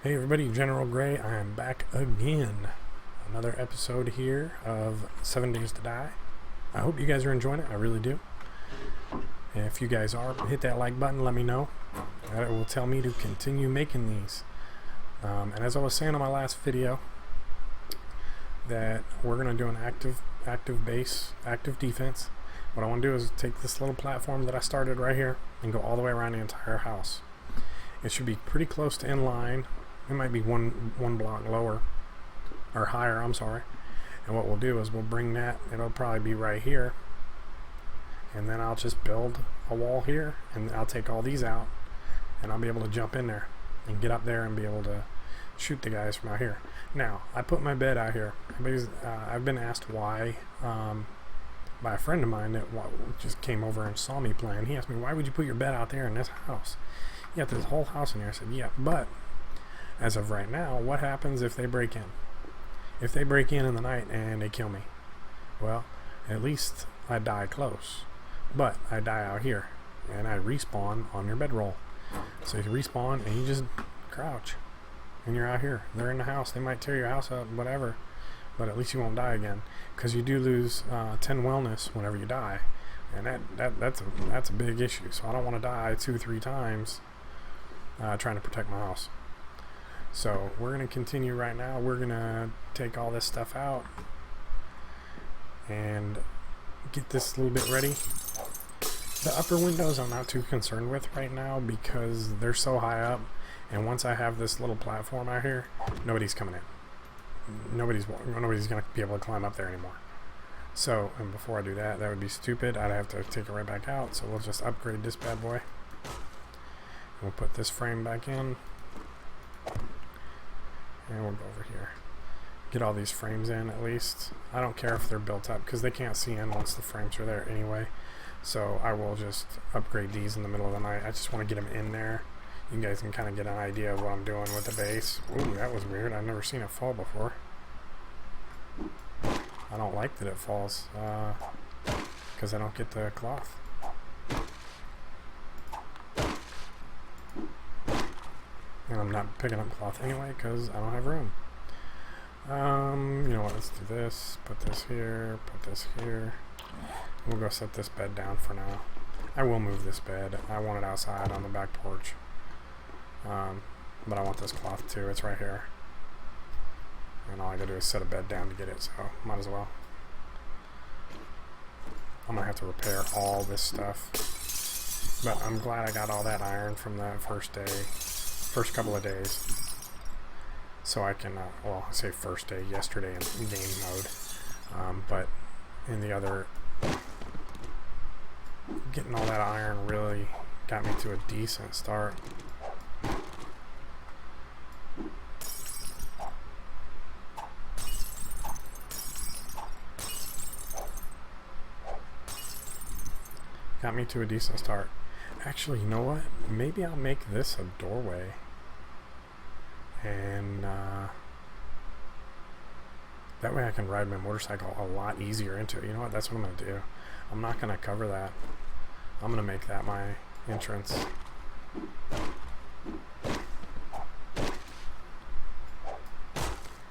Hey everybody, General Gray. I am back again. Another episode here of 7 Days to Die. I hope you guys are enjoying it. I really do. And if you guys are, hit that like button. Let me know. That will tell me to continue making these. And as I was saying on my last video, that we're going to do an active base, active defense. What I want to do is take this little platform that I started right here and go all the way around the entire house. It should be pretty close to inline. It might be one block lower or higher, I'm sorry. And what we'll do is we'll bring that, it'll probably be right here, and then I'll just build a wall here, and I'll take all these out, and I'll be able to jump in there and get up there and be able to shoot the guys from out here. Now, I put my bed out here. I've been asked why by a friend of mine that just came over and saw me playing. He asked me, why would you put your bed out there in this house? You got this whole house in here. I said, yeah, but as of right now, what happens if they break in? If they break in the night and they kill me, well, at least I die close. But I die out here, and I respawn on your bedroll. So you respawn and you just crouch, and you're out here. They're in the house. They might tear your house up, whatever, but at least you won't die again, because you do lose 10 wellness whenever you die, and that's a big issue. So I don't want to die 2-3 times trying to protect my house. So we're going to continue right now. We're going to take all this stuff out and get this a little bit ready. The upper windows I'm not too concerned with right now because they're so high up, and once I have this little platform out here, nobody's coming in. Nobody's going to be able to climb up there anymore. So, and before I do that, that would be stupid. I'd have to take it right back out. So we'll just upgrade this bad boy. We'll put this frame back in. And we'll go over here. Get all these frames in at least. I don't care if they're built up because they can't see in once the frames are there anyway. So I will just upgrade these in the middle of the night. I just want to get them in there. You guys can kind of get an idea of what I'm doing with the base. Ooh, that was weird. I've never seen it fall before. I don't like that it falls because I don't get the cloth. And I'm not picking up cloth anyway because I don't have room. You know what, let's do this. Put this here, put this here. We'll go set this bed down for now. I will move this bed. I want it outside on the back porch. But I want this cloth too. It's right here. And all I gotta do is set a bed down to get it, so might as well. I'm gonna have to repair all this stuff. But I'm glad I got all that iron from that first couple of days. So I can, well, I say first day, yesterday in game mode. But in the other, getting all that iron really got me to a decent start. Got me to a decent start. Actually, you know what? Maybe I'll make this a doorway. And that way I can ride my motorcycle a lot easier into it. You know what? That's what I'm going to do. I'm not going to cover that. I'm going to make that my entrance.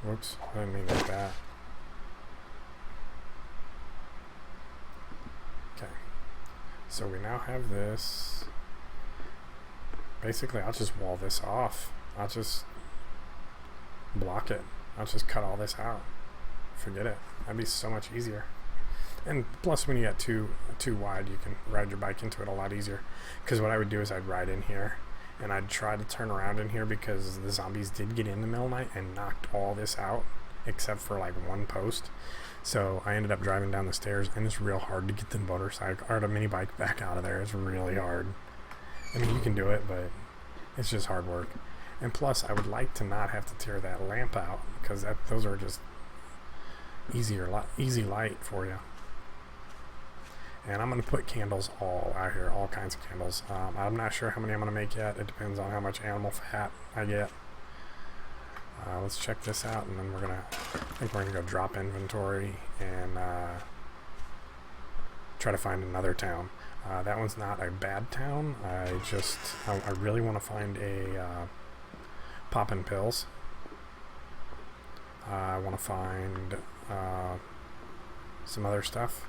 Whoops. I didn't mean like that. Okay. So we now have this. Basically, I'll just wall this off. I'll just block it. I'll just cut all this out. Forget it. That'd be so much easier. And plus, when you get too wide, you can ride your bike into it a lot easier. Because what I would do is I'd ride in here, and I'd try to turn around in here because the zombies did get in the middle of the night and knocked all this out, except for like one post. So I ended up driving down the stairs, and it's real hard to get the motorcycle or the mini bike back out of there. It's really hard. I mean, you can do it, but it's just hard work. And plus, I would like to not have to tear that lamp out because those are just easy light for you. And I'm going to put candles all out here, all kinds of candles. I'm not sure how many I'm going to make yet. It depends on how much animal fat I get. Let's check this out, and then I think we're going to go drop inventory and try to find another town. That one's not a bad town. I really want to find a popping pills. I want to find some other stuff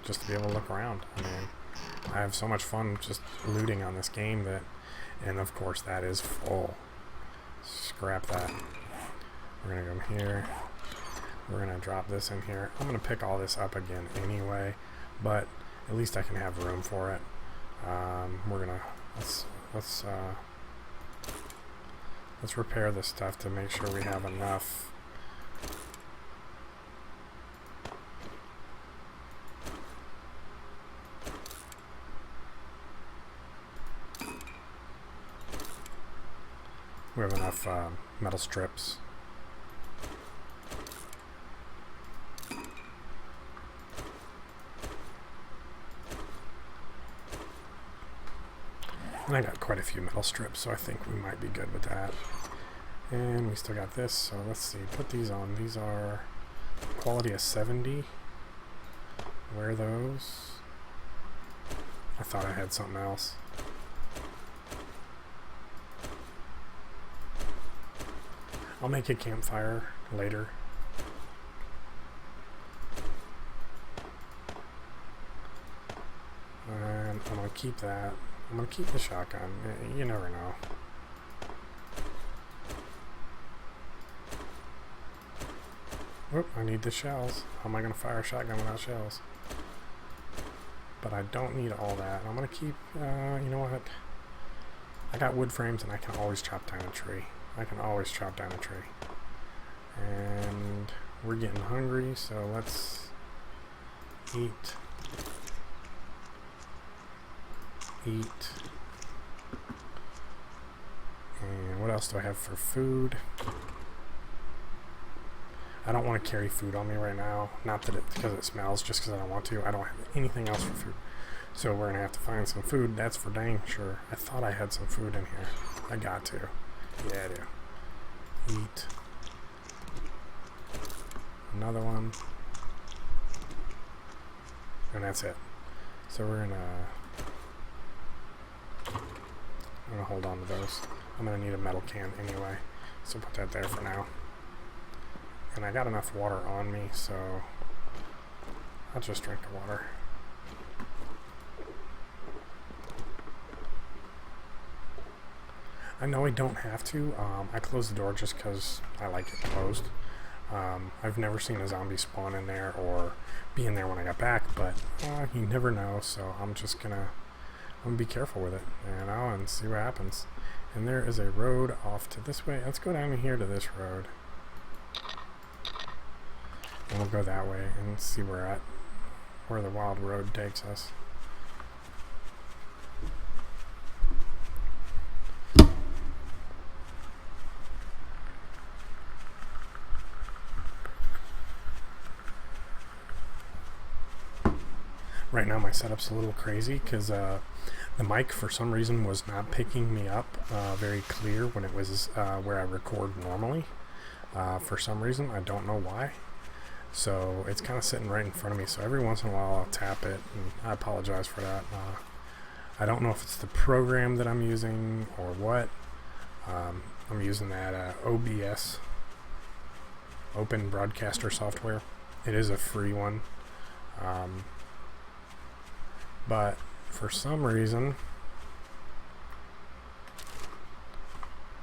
just to be able to look around. I mean, I have so much fun just looting on this game that, and of course that is full. Scrap that. We're gonna go here. We're gonna drop this in here. I'm gonna pick all this up again anyway, but at least I can have room for it. We're gonna let's repair this stuff to make sure we have enough. We have enough metal strips. And I got quite a few metal strips, so I think we might be good with that. And we still got this, so let's see. Put these on. These are quality of 70. Wear those. I thought I had something else. I'll make a campfire later. And I'm going to keep that. I'm going to keep the shotgun. You never know. Oop, I need the shells. How am I going to fire a shotgun without shells? But I don't need all that. I'm going to keep, you know what? I got wood frames and I can always chop down a tree. I can always chop down a tree. And we're getting hungry, so let's eat. And what else do I have for food? I don't want to carry food on me right now. Not that because it smells, just because I don't want to. I don't have anything else for food. So we're going to have to find some food. That's for dang sure. I thought I had some food in here. I got to. Yeah, I do. Eat. Another one. And that's it. So we're gonna hold on to those. I'm gonna need a metal can anyway, so put that there for now. And I got enough water on me, so I'll just drink the water. I know I don't have to. I closed the door just because I like it closed. I've never seen a zombie spawn in there or be in there when I got back, but you never know, so I'm gonna be careful with it, and see what happens. And there is a road off to this way. Let's go down here to this road. And we'll go that way and see where the wild road takes us. Right now my setup's a little crazy because the mic for some reason was not picking me up very clear when it was where I record normally. For some reason, I don't know why. So it's kind of sitting right in front of me, so every once in a while I'll tap it, and I apologize for that. I don't know if it's the program that I'm using or what. I'm using that OBS, Open Broadcaster software. It is a free one. But for some reason,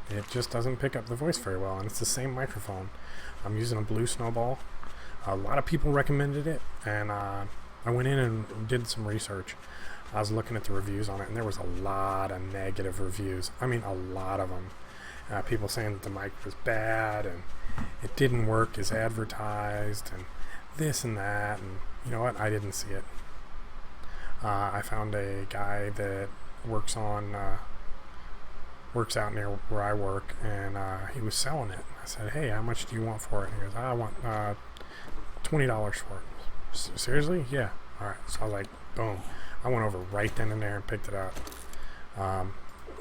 it just doesn't pick up the voice very well, and it's the same microphone. I'm using a Blue Snowball. A lot of people recommended it, and I went in and did some research. I was looking at the reviews on it, and there was a lot of negative reviews. I mean, a lot of them. People saying that the mic was bad, and it didn't work as advertised, and this and that, and you know what? I didn't see it. I found a guy that works out near where I work, and he was selling it. I said, "Hey, how much do you want for it?" And he goes, "I want $20 for it." Seriously? Yeah. All right. So I was like, boom. I went over right then and there and picked it up. I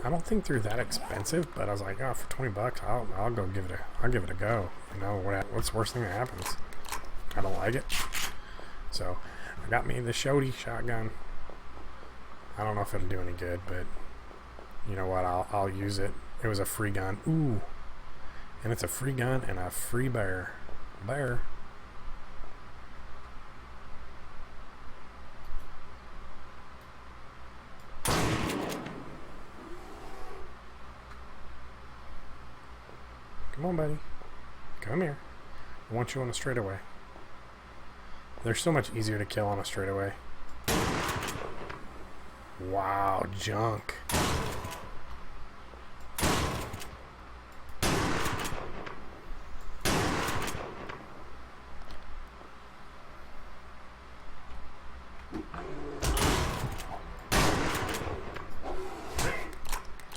don't think they're that expensive, but I was like, oh, for $20, I'll go give it a go. You know, what's the worst thing that happens? I don't like it. So I got me the Shody shotgun. I don't know if it'll do any good, but you know what? I'll use it. It was a free gun. Ooh, And it's a free gun and a free bear. Bear. Come on, buddy. Come here. I want you on a straightaway. They're so much easier to kill on a straightaway. Wow, junk.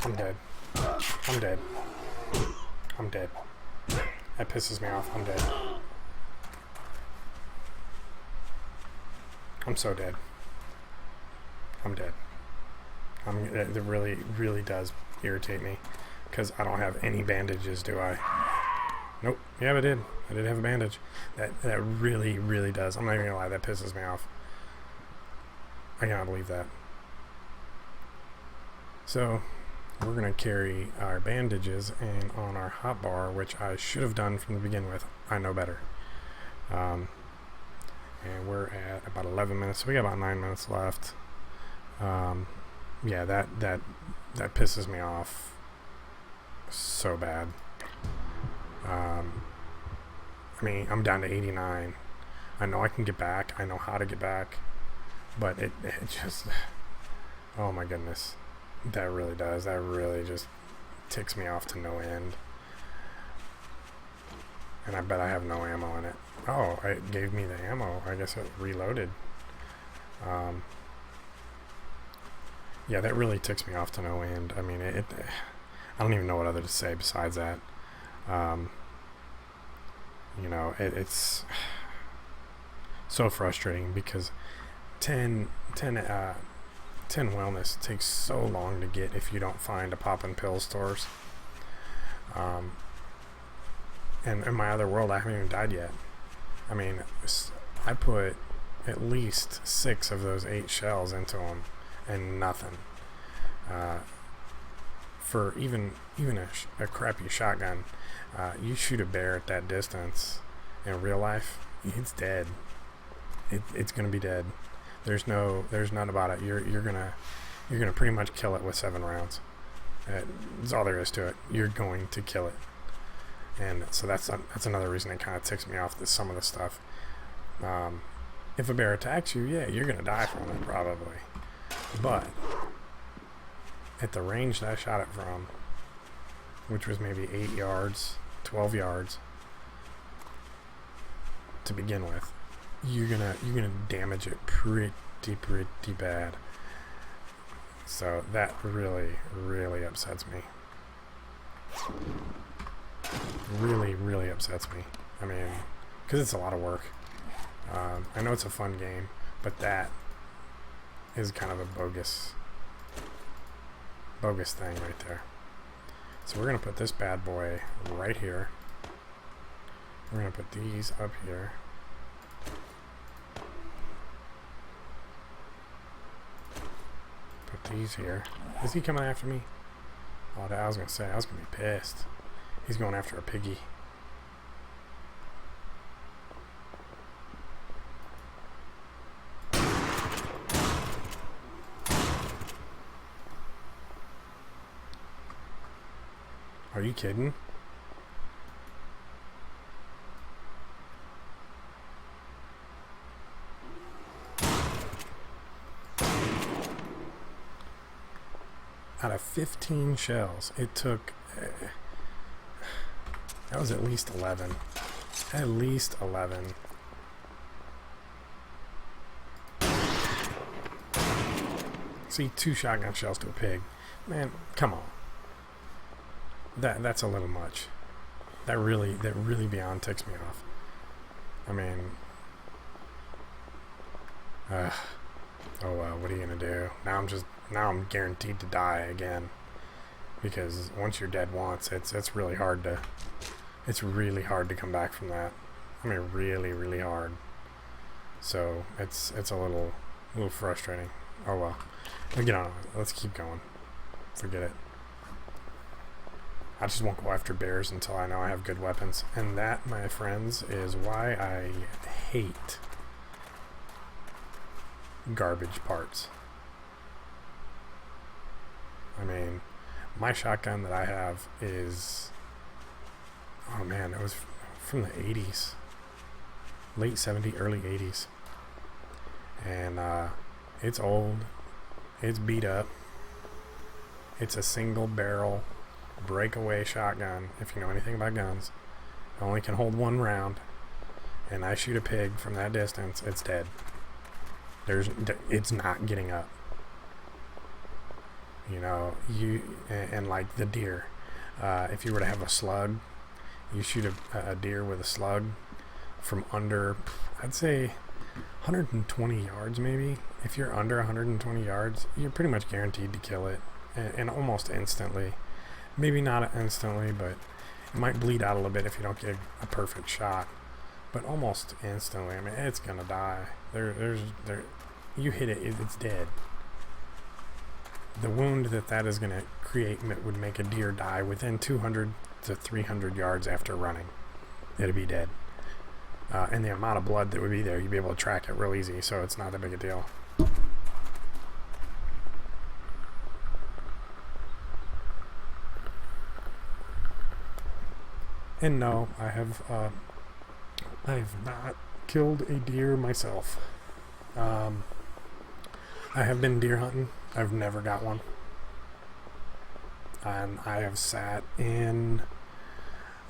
I'm dead. I'm dead. I'm dead. That pisses me off. I'm dead. I'm so dead. I'm dead. It really, really does irritate me because I don't have any bandages, do I? Nope. Yeah, I did. I did have a bandage. That really, really does. I'm not even gonna lie. That pisses me off. I cannot believe that. So we're gonna carry our bandages and on our hotbar, which I should have done from the begin with. I know better. And we're at about 11 minutes, so we got about 9 minutes left. Yeah, that pisses me off so bad. I mean, I'm down to 89. I know I can get back. I know how to get back, but it just, oh my goodness, that really does. That really just ticks me off to no end. And I bet I have no ammo in it. Oh, it gave me the ammo. I guess it reloaded. Yeah, that really ticks me off to no end. I mean, I don't even know what other to say besides that. You know, it's so frustrating because 10 wellness takes so long to get if you don't find a pop and pill stores. And in my other world, I haven't even died yet. I mean, I put at least 6 of those 8 shells into them and nothing. For even a crappy shotgun, you shoot a bear at that distance in real life, it's dead. It's gonna be dead. There's nothing about it. You're gonna pretty much kill it with 7 rounds. That's all there is to it. You're going to kill it. And so that's another reason it kind of ticks me off, some of the stuff. If a bear attacks you, yeah, you're gonna die from it probably. But at the range that I shot it from, which was maybe 8 yards, 12 yards to begin with, you're gonna damage it pretty bad. So that really, really upsets me. Really, really upsets me. I mean, because it's a lot of work. I know it's a fun game, but that is kind of a bogus thing right there. So we're gonna put this bad boy right here. We're gonna put these up here. Put these here. Is he coming after me? Oh, I was gonna say, I was gonna be pissed. He's going after a piggy. Are you kidding? Out of 15 shells, it took... that was at least 11. At least 11. See, 2 shotgun shells to a pig. Man, come on. That's a little much. That really beyond ticks me off. I mean, oh well, what are you gonna do? Now I'm guaranteed to die again, because once you're dead once, it's really hard to come back from that. I mean, really hard. So it's a little frustrating. Oh well, get on. Let's keep going. Forget it. I just won't go after bears until I know I have good weapons. And that, my friends, is why I hate garbage parts. I mean, my shotgun that I have is, oh man, it was from the 80s. Late 70s, early 80s. And it's old. It's beat up. It's a single barrel breakaway shotgun. If you know anything about guns, it only can hold one round. And I shoot a pig from that distance, it's dead. It's not getting up. You know, and like the deer. If you were to have a slug, you shoot a deer with a slug from under, I'd say 120 yards maybe. If you're under 120 yards, you're pretty much guaranteed to kill it, and almost instantly. Maybe not instantly, but it might bleed out a little bit if you don't get a perfect shot. But almost instantly. I mean, it's gonna die. You hit it, it's dead. The wound that is gonna create would make a deer die within 200 to 300 yards after running. It'd be dead. And the amount of blood that would be there, you'd be able to track it real easy, so it's not that big a deal. And no, I have not killed a deer myself. I have been deer hunting. I've never got one. And I have sat in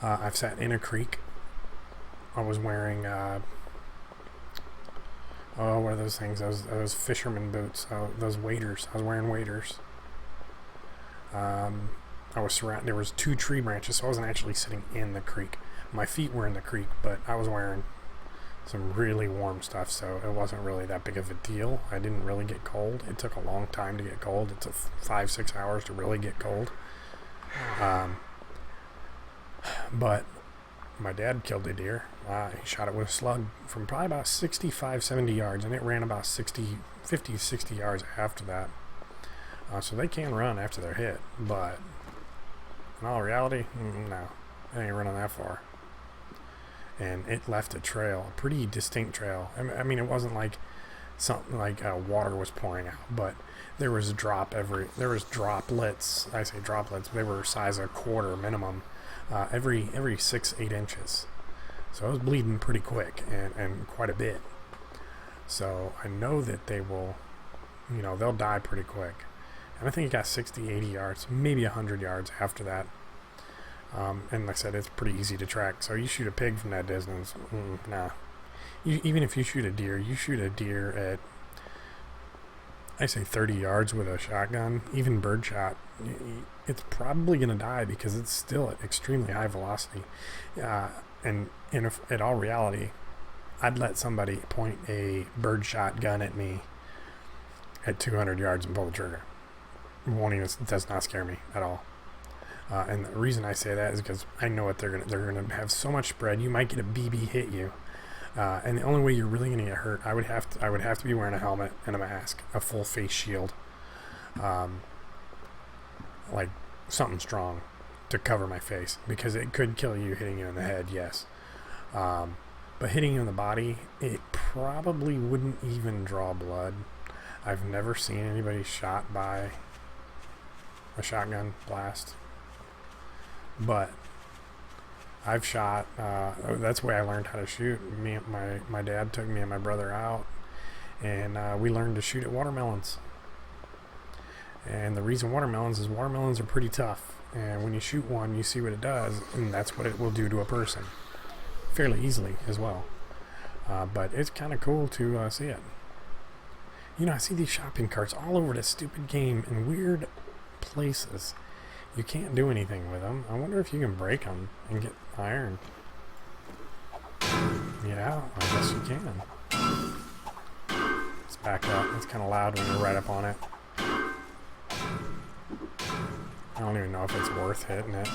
a creek. I was wearing what are those things? Those fisherman boots. Those waders. I was wearing waders. I was surrounded. There was 2 tree branches, so I wasn't actually sitting in the creek. My feet were in the creek, but I was wearing some really warm stuff, so it wasn't really that big of a deal. I didn't really get cold. It took a long time to get cold. It took 5-6 hours to really get cold. But my dad killed a deer. He shot it with a slug from probably about 65, 70 yards, and it ran about 50, 60 yards after that. So they can run after they're hit, but in all reality, no, they ain't running that far. And it left a trail, a pretty distinct trail. I mean, it wasn't like something like water was pouring out, but there was droplets. I say droplets. They were size a quarter minimum, every 6-8 inches. So I was bleeding pretty quick and quite a bit. So I know that they will, they'll die pretty quick. And I think it got 60, 80 yards, maybe 100 yards after that. And like I said, it's pretty easy to track. So you shoot a pig from that distance, nah. Even if you shoot a deer at, I say 30 yards with a shotgun, even birdshot, it's probably going to die because it's still at extremely high velocity. And if, in all reality, I'd let somebody point a birdshot gun at me at 200 yards and pull the trigger. It does not scare me at all. And the reason I say that is because I know what they're gonna have so much spread. You might get a BB hit you, and the only way you're really gonna get hurt, I would have to be wearing a helmet and a mask, a full face shield, like something strong to cover my face, because it could kill you hitting you in the head, yes. But hitting you in the body, it probably wouldn't even draw blood. I've never seen anybody shot by a shotgun blast. But I've shot, that's the way I learned how to shoot. My dad took me and my brother out, and we learned to shoot at watermelons. And the reason watermelons are pretty tough. And when you shoot one, you see what it does, and that's what it will do to a person. Fairly easily as well. But it's kind of cool to see it. I see these shopping carts all over this stupid game in weird places. You can't do anything with them. I wonder if you can break them and get iron. Yeah, I guess you can. Let's back up. It's kind of loud when you're right up on it. I don't even know if it's worth hitting it.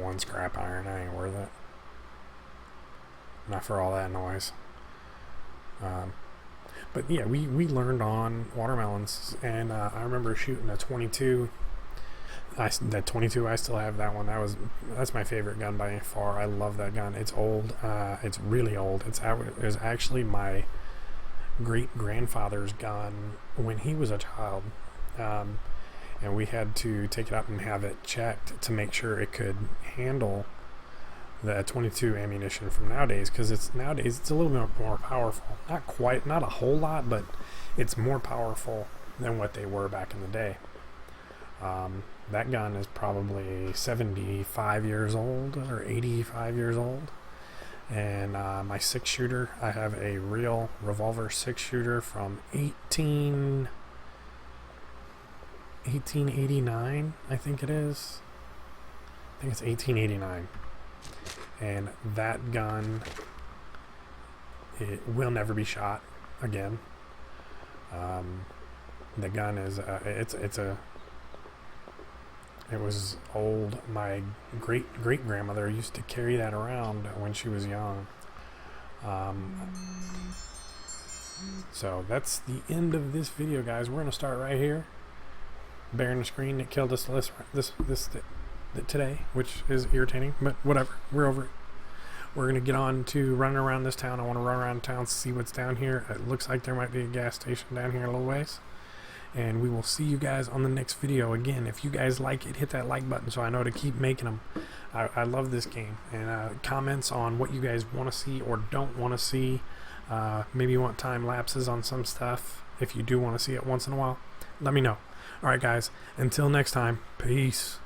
One scrap iron, that ain't worth it. Not for all that noise. But yeah, we learned on watermelons, and I remember shooting a 22 That 22, I still have that one. That's my favorite gun by far. I love that gun. It's old. It's really old. It was actually my great grandfather's gun when he was a child, and we had to take it out and have it checked to make sure it could handle the 22 ammunition from nowadays, because nowadays it's a little bit more powerful. Not a whole lot, but it's more powerful than what they were back in the day. That gun is probably 75 years old or 85 years old. And my 6-shooter, I have a real revolver 6-shooter from 1889, I think it is. I think it's 1889. And that gun, it will never be shot again. The gun is, it was old. My great-grandmother used to carry that around when she was young. So that's the end of this video, guys. We're going to start right here. Bearing the screen that killed us today, which is irritating, but whatever. We're over it. We're going to get on to running around this town. I want to run around town, see what's down here. It looks like there might be a gas station down here a little ways. And we will see you guys on the next video. Again, if you guys like it, hit that like button so I know to keep making them. I love this game. And comments on what you guys want to see or don't want to see. Maybe you want time lapses on some stuff. If you do want to see it once in a while, let me know. Alright guys, until next time, peace.